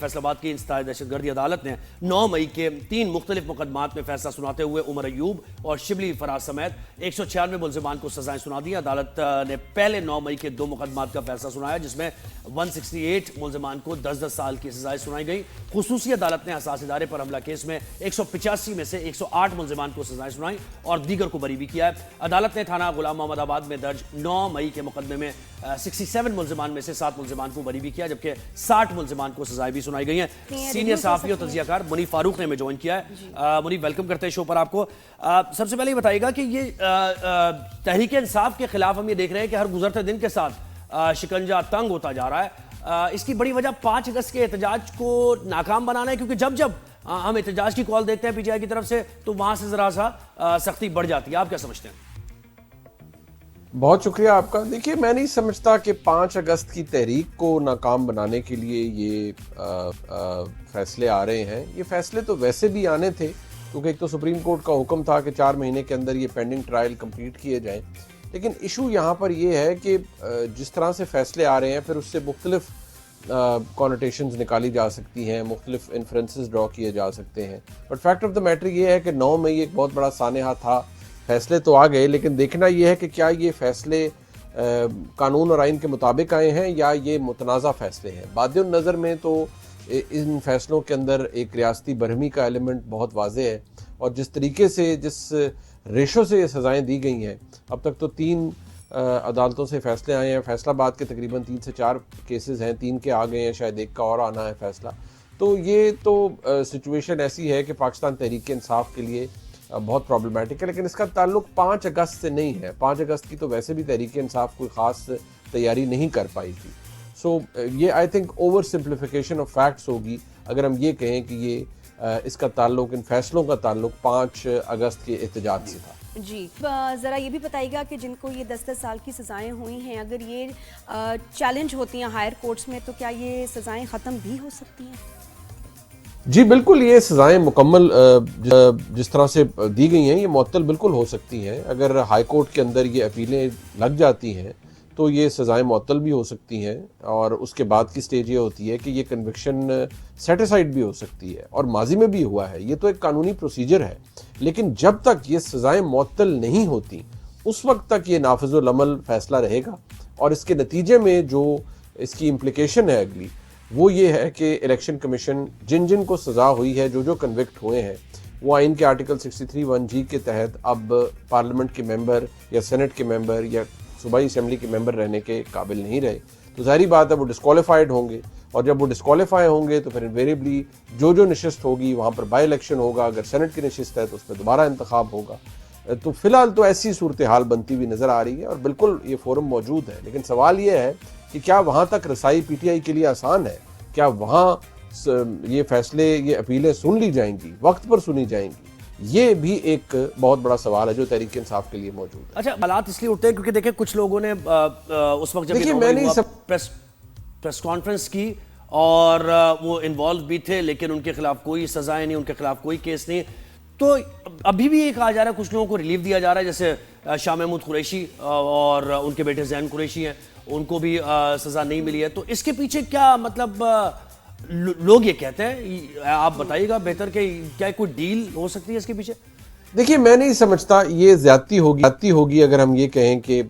فیصل آباد کی انسداد دہشت گردی عدالت نے 9 مئی کے 3 مختلف مقدمات میں فیصلہ سناتے ہوئے عمر ایوب اور شبلی فراز سمیت 196 ملزمان کو سزائیں سنا دی۔ عدالت نے پہلے 9 مئی کے 2 مقدمات کا فیصلہ سنایا جس میں 168 ملزمان کو 10 سال کی سزائیں سنائی گئی۔ خصوصی عدالت نے حساس ادارے پر حملہ کیس میں 185 میں سے 108 ملزمان کو سزائیں سنائیں اور دیگر کو بری بھی کیا ہے۔ عدالت نے تھانہ غلام محمد آباد میں درج 9 مئی کے مقدمے میں 67 ملزمان میں سے 7 ملزمان کو بری بھی کیا جبکہ 60 ملزمان کو سزائیں بھی سنائی گئی ہیں۔ سینئر صحافی اور تجزیہ کار منی فاروق نے ہمیں جوائن کیا ہے۔ منی ویلکم کرتے ہیں شو پر آپ کو۔ سب سے پہلے یہ بتائیے گا کہ یہ تحریک انصاف کے خلاف ہم یہ دیکھ رہے ہیں کہ ہر گزرتے دن کے ساتھ شکنجہ تنگ ہوتا جا رہا ہے، اس کی بڑی وجہ 5 اگست کے احتجاج کو ناکام بنانا ہے، کیونکہ جب ہم احتجاج کی کال دیکھتے ہیں پی ٹی آئی کی طرف سے تو وہاں سے ذرا سا سختی بڑھ جاتی ہے۔ آپ کیا سمجھتے ہیں؟ بہت شکریہ آپ کا۔ دیکھیے، میں نہیں سمجھتا کہ 5 اگست کی تحریک کو ناکام بنانے کے لیے یہ فیصلے آ رہے ہیں۔ یہ فیصلے تو ویسے بھی آنے تھے، کیونکہ ایک تو سپریم کورٹ کا حکم تھا کہ 4 مہینے کے اندر یہ پینڈنگ ٹرائل کمپلیٹ کیے جائیں، لیکن ایشو یہاں پر یہ ہے کہ جس طرح سے فیصلے آ رہے ہیں پھر اس سے مختلف کونوٹیشنز نکالی جا سکتی ہیں، مختلف انفرنسز ڈرا کیے جا سکتے ہیں، but fact of the matter یہ ہے کہ 9 مئی ایک بہت بڑا سانحہ تھا۔ فیصلے تو آ گئے، لیکن دیکھنا یہ ہے کہ کیا یہ فیصلے قانون اور آئین کے مطابق آئے ہیں یا یہ متنازع فیصلے ہیں۔ باد النظر میں تو ان فیصلوں کے اندر ایک ریاستی برہمی کا ایلیمنٹ بہت واضح ہے، اور جس طریقے سے جس ریشو سے یہ سزائیں دی گئی ہیں، اب تک تو 3 عدالتوں سے فیصلے آئے ہیں۔ فیصلہ آباد کے تقریباً 3 سے 4 کیسز ہیں، 3 کے آ گئے ہیں، شاید 1 کا اور آنا ہے فیصلہ۔ تو یہ تو سچویشن ایسی ہے کہ پاکستان تحریک انصاف کے لیے بہت پرابلمٹک ہے، لیکن اس کا تعلق 5 اگست سے نہیں ہے۔ 5 اگست کی تو ویسے بھی تحریک انصاف کوئی خاص تیاری نہیں کر پائی تھی۔ سو یہ I think over simplification of facts ہوگی اگر ہم یہ کہیں کہ یہ اس کا تعلق، ان فیصلوں کا تعلق 5 اگست کے احتجاج سے تھا۔ جی ذرا یہ بھی بتائیے گا کہ جن کو یہ 10 سال کی سزائیں ہوئی ہیں، اگر یہ چیلنج ہوتی ہیں ہائر کورٹس میں تو کیا یہ سزائیں ختم بھی ہو سکتی ہیں؟ جی بالکل، یہ سزائیں مکمل جس طرح سے دی گئی ہیں یہ معطل بالکل ہو سکتی ہیں۔ اگر ہائی کورٹ کے اندر یہ اپیلیں لگ جاتی ہیں تو یہ سزائیں معطل بھی ہو سکتی ہیں، اور اس کے بعد کی سٹیج یہ ہوتی ہے کہ یہ کنوکشن سیٹیسائیڈ بھی ہو سکتی ہے، اور ماضی میں بھی ہوا ہے۔ یہ تو ایک قانونی پروسیجر ہے، لیکن جب تک یہ سزائیں معطل نہیں ہوتی اس وقت تک یہ نافذ العمل فیصلہ رہے گا، اور اس کے نتیجے میں جو اس کی امپلیکیشن ہے اگلی، وہ یہ ہے کہ الیکشن کمیشن جن کو سزا ہوئی ہے، جو کنوکٹ ہوئے ہیں، وہ آئین کے آرٹیکل 63(1)G کے تحت اب پارلیمنٹ کے ممبر یا سینٹ کے ممبر یا صوبائی اسمبلی کے ممبر رہنے کے قابل نہیں رہے۔ تو ظاہری بات ہے وہ ڈسکوالیفائڈ ہوں گے، اور جب وہ ڈسکوالیفائی ہوں گے تو پھر انویریبلی جو نشست ہوگی وہاں پر بائی الیکشن ہوگا۔ اگر سینٹ کی نشست ہے تو اس میں دوبارہ انتخاب ہوگا۔ تو فی الحال تو ایسی صورتحال بنتی ہوئی نظر آ رہی ہے، اور بالکل یہ فورم موجود ہے، لیکن سوال یہ ہے کہ کیا وہاں تک رسائی پی ٹی آئی کے لیے آسان ہے؟ کیا وہاں یہ فیصلے، یہ اپیلیں سن لی جائیں گی، وقت پر سنی جائیں گی؟ یہ بھی ایک بہت بڑا سوال ہے جو تحریک انصاف کے لیے موجود ہے۔ اچھا، حالات اس لیے اٹھتے ہیں کیونکہ دیکھیں کچھ لوگوں نے اس وقت جب پریس کانفرنس کی اور وہ انوالو بھی تھے، لیکن ان کے خلاف کوئی سزائیں نہیں، ان کے خلاف کوئی کیس نہیں، تو ابھی بھی یہ کہا جا رہا ہے کچھ لوگوں کو ریلیف دیا جا رہا ہے، جیسے شاہ محمود قریشی اور ان کے بیٹے زین قریشی ہیں، ان کو بھی سزا نہیں ملی ہے۔ تو اس کے پیچھے کیا مطلب لوگ یہ کہتے ہیں، آپ بتائیے گا بہتر کہ کیا کوئی ڈیل ہو سکتی ہے اس کے پیچھے؟ دیکھیے، میں نہیں سمجھتا یہ زیادتی ہوگی اگر ہم یہ کہیں کہ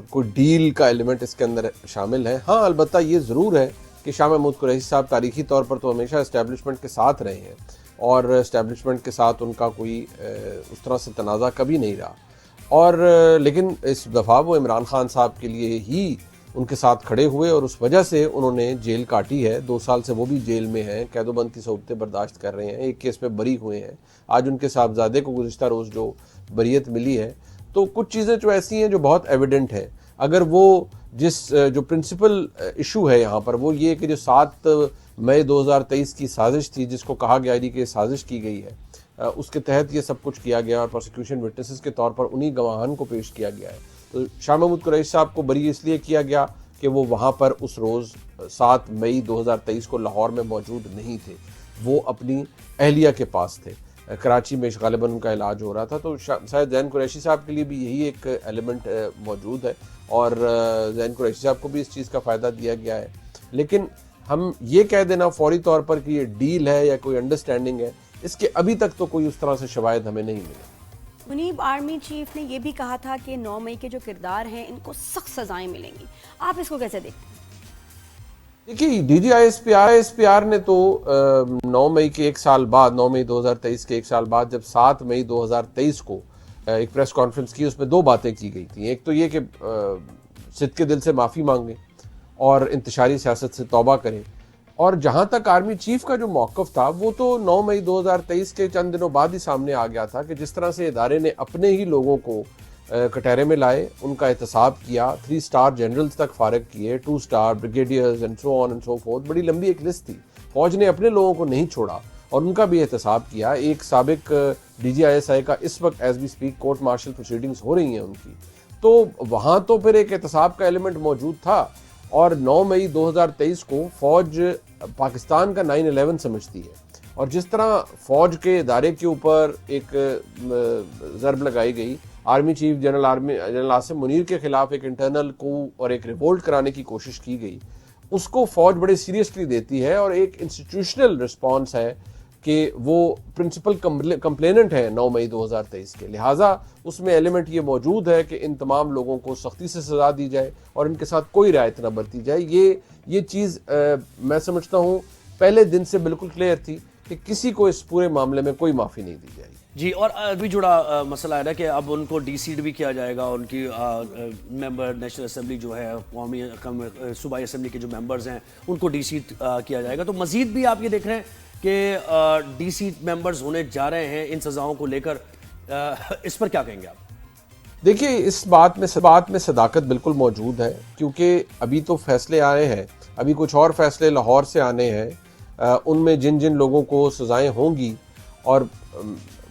کوئی ڈیل کا ایلیمنٹ اس کے اندر شامل ہے۔ ہاں، البتہ یہ ضرور ہے کہ شاہ محمود قریشی صاحب تاریخی طور پر تو ہمیشہ اسٹیبلشمنٹ کے ساتھ رہے ہیں، اور اسٹیبلشمنٹ کے ساتھ ان کا کوئی اس طرح سے تنازع کبھی نہیں رہا، اور لیکن اس دفعہ وہ عمران خان صاحب کے لیے ہی ان کے ساتھ کھڑے ہوئے، اور اس وجہ سے انہوں نے جیل کاٹی ہے۔ 2 سال سے وہ بھی جیل میں ہیں، قید و بند کی صعوبتیں برداشت کر رہے ہیں، ایک کیس میں بری ہوئے ہیں۔ آج ان کے صاحبزادے کو گزشتہ روز جو بریت ملی ہے، تو کچھ چیزیں جو ایسی ہیں جو بہت ایویڈنٹ ہیں۔ اگر وہ جو پرنسپل ایشو ہے یہاں پر وہ یہ کہ جو 7 مئی 2023 کی سازش تھی، جس کو کہا گیا کہ سازش کی گئی ہے، اس کے تحت یہ سب کچھ کیا گیا، اور پروسیکیوشن وٹنسز کے طور پر انہی گواہان کو پیش کیا گیا ہے۔ تو شاہ محمود قریشی صاحب کو بری اس لیے کیا گیا کہ وہ وہاں پر اس روز 7 مئی 2023 کو لاہور میں موجود نہیں تھے، وہ اپنی اہلیہ کے پاس تھے، کراچی میں غالباً ان کا علاج ہو رہا تھا۔ تو شاید زین قریشی صاحب کے لیے بھی یہی ایک ایلیمنٹ موجود ہے، اور زین قریشی صاحب کو بھی اس چیز کا فائدہ دیا گیا ہے۔ لیکن ہم یہ کہہ دینا فوری طور پر کہ یہ ڈیل ہے یا کوئی انڈرسٹینڈنگ ہے، اس کے ابھی تک تو کوئی اس طرح سے شواہد ہمیں نہیں ملے۔ منیب، آرمی چیف نے یہ بھی کہا تھا کہ 9 مئی کے جو کردار ہیں ان کو سخت سزائیں ملیں گی، آپ اس کو کیسے دیکھتے ہیں؟ دیکھیے D G I S P R نے تو 9 مئی کے ایک سال بعد، 9 مئی 2023 کے ایک سال بعد، جب 7 مئی 2023 کو ایک پریس کانفرنس کی، اس میں 2 باتیں کی گئی تھیں۔ ایک تو یہ کہ صدقے دل سے معافی مانگیں اور انتشاری سیاست سے توبہ کریں، اور جہاں تک آرمی چیف کا جو موقف تھا وہ تو 9 مئی 2023 کے چند دنوں بعد ہی سامنے آ گیا تھا کہ جس طرح سے ادارے نے اپنے ہی لوگوں کو کٹہرے میں لائے، ان کا احتساب کیا، 3 اسٹار جنرلز تک فارغ کیے، 2 star brigadiers and so on and so forth, بڑی لمبی ایک لسٹ تھی۔ فوج نے اپنے لوگوں کو نہیں چھوڑا اور ان کا بھی احتساب کیا۔ ایک سابق D G I S I کا اس وقت as we speak court martial proceedings ہو رہی ہیں ان کی، تو وہاں تو پھر ایک احتساب کا ایلیمنٹ موجود تھا۔ اور 9 مئی 2023 کو فوج پاکستان کا 9/11 سمجھتی ہے، اور جس طرح فوج کے ادارے کے اوپر ایک ضرب لگائی گئی، army chief general Asim Munir کے خلاف ایک انٹرنل کو اور ایک ریوولٹ کرانے کی کوشش کی گئی، اس کو فوج بڑے سیریسلی دیتی ہے، اور ایک انسٹیٹیوشنل رسپانس ہے کہ وہ پرنسپل کمپلیننٹ ہے 9 مئی 2023 کے، لہٰذا اس میں ایلیمنٹ یہ موجود ہے کہ ان تمام لوگوں کو سختی سے سزا دی جائے اور ان کے ساتھ کوئی رعایت نہ برتی جائے۔ یہ چیز میں سمجھتا ہوں پہلے دن سے بالکل کلیئر تھی کہ کسی کو اس پورے معاملے میں کوئی معافی نہیں دی جائے گی۔ جی، اور ابھی جڑا مسئلہ ہے نا کہ اب ان کو ڈی سیٹ بھی کیا جائے گا، ان کی ممبر نیشنل اسمبلی جو ہے، قومی صوبائی اسمبلی کے جو ممبرز ہیں ان کو ڈی سیٹ کیا جائے گا، تو مزید بھی آپ یہ دیکھ رہے ہیں کہ ڈی سیٹ ممبرز ہونے جا رہے ہیں ان سزاؤں کو لے کر، اس پر کیا کہیں گے آپ؟ دیکھیے اس بات میں صداقت بالکل موجود ہے، کیونکہ ابھی تو فیصلے آئے ہیں، ابھی کچھ اور فیصلے لاہور سے آنے ہیں، ان میں جن لوگوں کو سزائیں ہوں گی، اور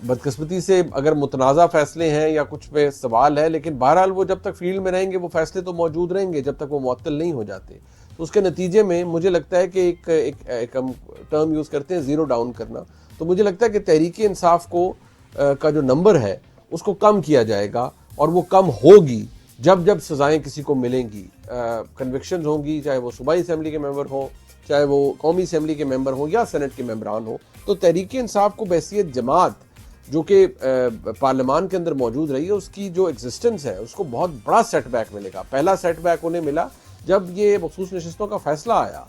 بدقسمتی سے اگر متنازع فیصلے ہیں یا کچھ پہ سوال ہے، لیکن بہرحال وہ جب تک فیلڈ میں رہیں گے وہ فیصلے تو موجود رہیں گے جب تک وہ معطل نہیں ہو جاتے۔ تو اس کے نتیجے میں مجھے لگتا ہے کہ ایک ہم ٹرم یوز کرتے ہیں زیرو ڈاؤن کرنا، تو مجھے لگتا ہے کہ تحریک انصاف کا جو نمبر ہے اس کو کم کیا جائے گا، اور وہ کم ہوگی جب سزائیں کسی کو ملیں گی، کنوکشنز ہوں گی، چاہے وہ صوبائی اسمبلی کے ممبر ہوں، چاہے وہ قومی اسمبلی کے ممبر ہوں یا سینٹ کے ممبران ہوں۔ تو تحریک انصاف کو بحیثیت جماعت جو کہ پارلیمان کے اندر موجود رہی ہے، اس کی جو ایگزسٹنس ہے اس کو بہت بڑا سیٹ بیک ملے گا۔ پہلا سیٹ بیک انہیں ملا جب یہ مخصوص نشستوں کا فیصلہ آیا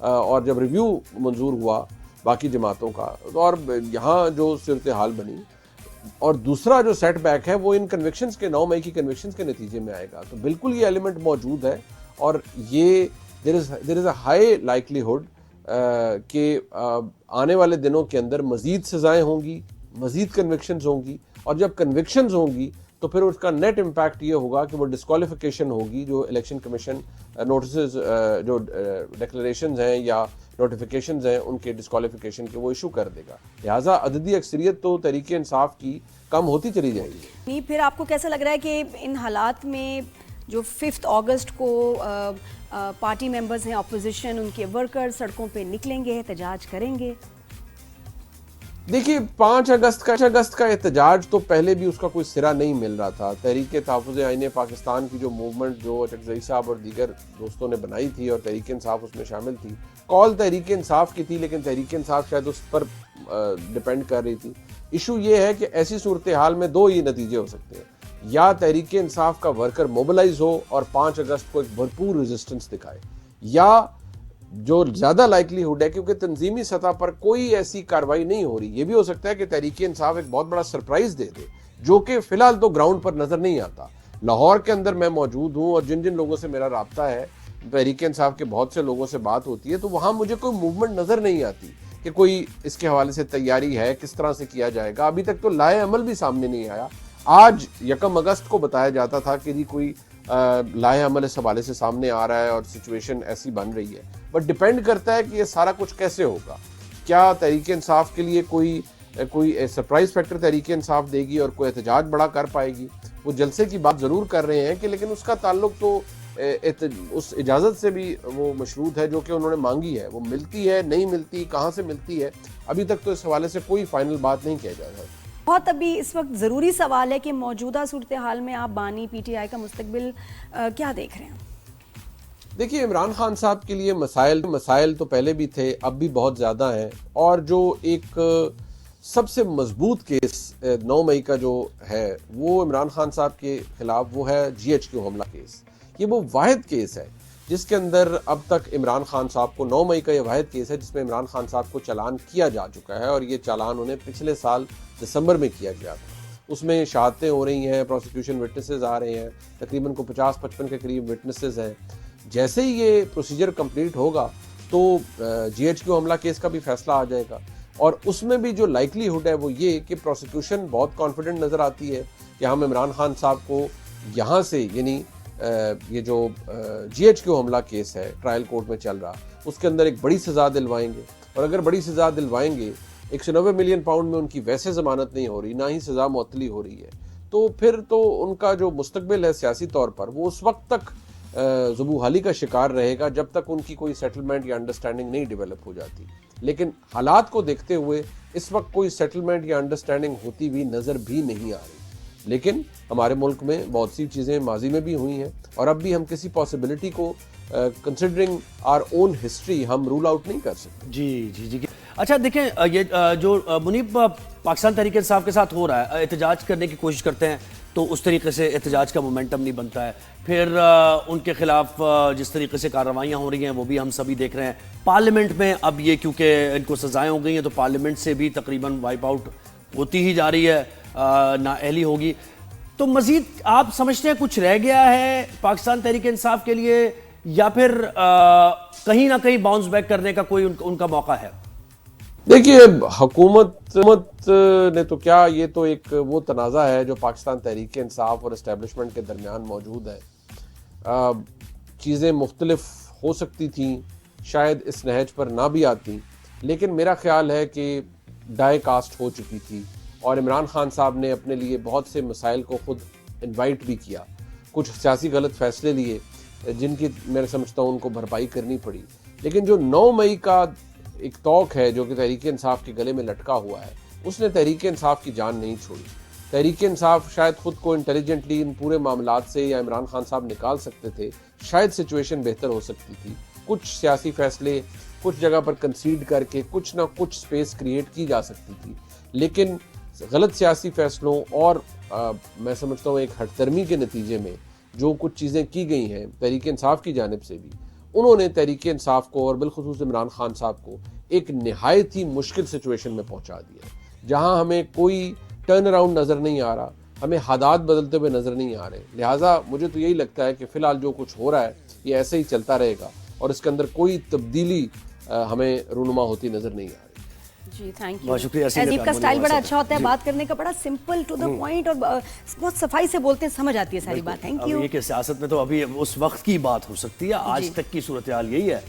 اور جب ریویو منظور ہوا باقی جماعتوں کا، اور یہاں جو صورتحال بنی، اور دوسرا جو سیٹ بیک ہے وہ ان کنوکشنز کے 9 مئی کی کنوکشنز کے نتیجے میں آئے گا۔ تو بالکل یہ ایلیمنٹ موجود ہے، اور یہ دیر از اے ہائی لائکلیہڈ کہ آنے والے دنوں کے اندر مزید سزائیں ہوں گی، مزید کنوکشنز ہوں گی، اور جب کنوکشنز ہوں گی تو پھر اس کا نیٹ امپیکٹ یہ ہوگا کہ وہ ڈسکوالیفیکیشن ہوگی، جو الیکشن کمیشن نوٹسز، جو ڈکلریشنز ہیں یا نوٹیفیکیشنز ہیں ان کے ڈسکوالیفیکیشن کے وہ ایشو کر دے گا۔ لہٰذا عددی اکثریت تو تحریک انصاف کی کم ہوتی چلی جائے گی۔ نہیں، پھر آپ کو کیسا لگ رہا ہے کہ ان حالات میں جو 5 اگست کو پارٹی ممبرز ہیں اپوزیشن، ان کے ورکر سڑکوں پہ نکلیں گے، احتجاج کریں گے؟ دیکھیے 5 اگست کا احتجاج تو پہلے بھی اس کا کوئی سرا نہیں مل رہا تھا۔ تحریک تحفظ آئین پاکستان کی جو موومنٹ جو اچکزئی صاحب اور دیگر دوستوں نے بنائی تھی، اور تحریک انصاف اس میں شامل تھی، کال تحریک انصاف کی تھی، لیکن تحریک انصاف شاید اس پر ڈیپینڈ کر رہی تھی۔ ایشو یہ ہے کہ ایسی صورتحال میں 2 ہی نتیجے ہو سکتے ہیں، یا تحریک انصاف کا ورکر موبلائز ہو اور 5 اگست کو ایک بھرپور ریزسٹنس دکھائے، یا جو زیادہ لائکلیہڈ ہے کیونکہ تنظیمی سطح پر کوئی ایسی کارروائی نہیں ہو رہی، یہ بھی ہو سکتا ہے کہ تحریک انصاف ایک بہت بڑا سرپرائز دے دے، جو کہ فی الحال تو گراؤنڈ پر نظر نہیں آتا۔ لاہور کے اندر میں موجود ہوں، اور جن لوگوں سے میرا رابطہ ہے، تحریک انصاف کے بہت سے لوگوں سے بات ہوتی ہے، تو وہاں مجھے کوئی موومنٹ نظر نہیں آتی کہ کوئی اس کے حوالے سے تیاری ہے، کس طرح سے کیا جائے گا۔ ابھی تک تو لائحہ عمل بھی سامنے نہیں آیا۔ آج 1 اگست کو بتایا جاتا تھا کہ کوئی لائحہ عمل اس حوالے سے سامنے آ رہا ہے اور سچویشن ایسی بن رہی ہے، بٹ ڈیپینڈ کرتا ہے کہ یہ سارا کچھ کیسے ہوگا۔ کیا تحریک انصاف کے لیے کوئی سرپرائز فیکٹر تحریک انصاف دے گی اور کوئی احتجاج بڑا کر پائے گی؟ وہ جلسے کی بات ضرور کر رہے ہیں کہ لیکن اس کا تعلق تو اس اجازت سے بھی وہ مشروط ہے جو کہ انہوں نے مانگی ہے، وہ ملتی ہے نہیں ملتی، کہاں سے ملتی ہے، ابھی تک تو اس حوالے سے کوئی فائنل بات نہیں کیا جا رہا۔ بہت ابھی اس وقت ضروری سوال ہے کہ موجودہ صورتحال میں آپ بانی پی ٹی آئی کا مستقبل کیا دیکھ رہے ہیں؟ دیکھیے عمران خان صاحب کے لیے مسائل تو پہلے بھی تھے، اب بھی بہت زیادہ ہیں، اور جو ایک سب سے مضبوط کیس 9 مئی کا جو ہے وہ عمران خان صاحب کے خلاف وہ ہے GHQ حملہ کیس۔ یہ وہ واحد کیس ہے جس کے اندر اب تک عمران خان صاحب کو 9 مئی کا یہ واحد کیس ہے جس میں عمران خان صاحب کو چالان کیا جا چکا ہے، اور یہ چالان انہیں پچھلے سال دسمبر میں کیا گیا تھا۔ اس میں شہادتیں ہو رہی ہیں، پروسیکیوشن وٹنسز آ رہے ہیں، تقریباً کو 50-55 کے قریب وٹنسز ہیں۔ جیسے ہی یہ پروسیجر کمپلیٹ ہوگا تو GHQ حملہ کیس کا بھی فیصلہ آ جائے گا، اور اس میں بھی جو لائکلی ہوڈ ہے وہ یہ کہ پروسیکیوشن بہت کانفیڈنٹ نظر آتی ہے کہ ہم عمران خان صاحب کو یہاں سے، یعنی یہ جو GHQ حملہ کیس ہے ٹرائل کورٹ میں چل رہا، اس کے اندر ایک بڑی سزا دلوائیں گے، اور اگر بڑی سزا دلوائیں گے 190 ملین پاؤنڈ میں ان کی ویسے ضمانت نہیں ہو رہی، نہ ہی سزا معطلی ہو رہی ہے، تو پھر تو ان کا جو مستقبل ہے سیاسی طور پر وہ اس وقت تک ذبح حالی کا شکار رہے گا جب تک ان کی کوئی سیٹلمنٹ یا انڈرسٹینڈنگ نہیں ڈیولپ ہو جاتی۔ لیکن حالات کو دیکھتے ہوئے اس وقت کوئی سیٹلمنٹ یا انڈرسٹینڈنگ ہوتی بھی نظر بھی نہیں آ رہی، لیکن ہمارے ملک میں بہت سی چیزیں ماضی میں بھی ہوئی ہیں، اور اب بھی ہم کسی پاسبلٹی کو کنسیڈرنگ آر اون ہسٹری ہم رول آؤٹ نہیں کر سکتے۔ جی اچھا دیکھیں، یہ جو منیب پاکستان تحریک انصاف کے ساتھ ہو رہا ہے، احتجاج کرنے کی کوشش کرتے ہیں تو اس طریقے سے احتجاج کا مومنٹم نہیں بنتا ہے، پھر ان کے خلاف جس طریقے سے کارروائیاں ہو رہی ہیں وہ بھی ہم سبھی دیکھ رہے ہیں۔ پارلیمنٹ میں اب یہ کیونکہ ان کو سزائیں ہو گئی ہیں تو پارلیمنٹ سے بھی تقریباً وائپ آؤٹ ہوتی ہی جا رہی ہے، نااہلی ہوگی، تو مزید آپ سمجھتے ہیں کچھ رہ گیا ہے پاکستان تحریک انصاف کے لیے، یا پھر کہیں نہ کہیں باؤنس بیک کرنے کا کوئی ان کا موقع ہے؟ دیکھیے حکومت نے تو کیا، یہ تو ایک وہ تنازع ہے جو پاکستان تحریک انصاف اور اسٹیبلشمنٹ کے درمیان موجود ہے۔ چیزیں مختلف ہو سکتی تھیں، شاید اس نہج پر نہ بھی آتی، لیکن میرا خیال ہے کہ ڈائی کاسٹ ہو چکی تھی، اور عمران خان صاحب نے اپنے لیے بہت سے مسائل کو خود انوائٹ بھی کیا، کچھ سیاسی غلط فیصلے لیے جن کی میں سمجھتا ہوں ان کو بھرپائی کرنی پڑی، لیکن جو 9 مئی کا ایک توق ہے جو کہ تحریک انصاف کے گلے میں لٹکا ہوا ہے، اس نے تحریک انصاف کی جان نہیں چھوڑی۔ تحریک انصاف شاید خود کو انٹیلیجنٹلی ان پورے معاملات سے یا عمران خان صاحب نکال سکتے تھے، شاید سچویشن بہتر ہو سکتی تھی، کچھ سیاسی فیصلے کچھ جگہ پر کنسیڈ کر کے کچھ نہ کچھ سپیس کریٹ کی جا سکتی تھی، لیکن غلط سیاسی فیصلوں اور میں سمجھتا ہوں ایک ہٹ درمی کے نتیجے میں جو کچھ چیزیں کی گئی ہیں تحریک انصاف کی جانب سے بھی، انہوں نے تحریک انصاف کو اور بالخصوص عمران خان صاحب کو ایک نہایت ہی مشکل سچویشن میں پہنچا دیا، جہاں ہمیں کوئی ٹرن اراؤنڈ نظر نہیں آ رہا، ہمیں حالات بدلتے ہوئے نظر نہیں آ رہے۔ لہٰذا مجھے تو یہی لگتا ہے کہ فی الحال جو کچھ ہو رہا ہے یہ ایسے ہی چلتا رہے گا، اور اس کے اندر کوئی تبدیلی ہمیں رونما ہوتی نظر نہیں آ رہی۔ جی تھینک یو۔ بہت شکریہ۔ عزیز کا سٹائل بڑا اچھا ہوتا ہے بات کرنے کا، بڑا سمپل ٹو دا پوائنٹ، اور بہت صفائی سے بولتے ہیں، سمجھ آتی ہے ساری بات۔ Thank you. یہ کہ سیاست میں تو ابھی اس وقت کی بات ہو سکتی ہے، آج تک کی صورتحال یہی ہے۔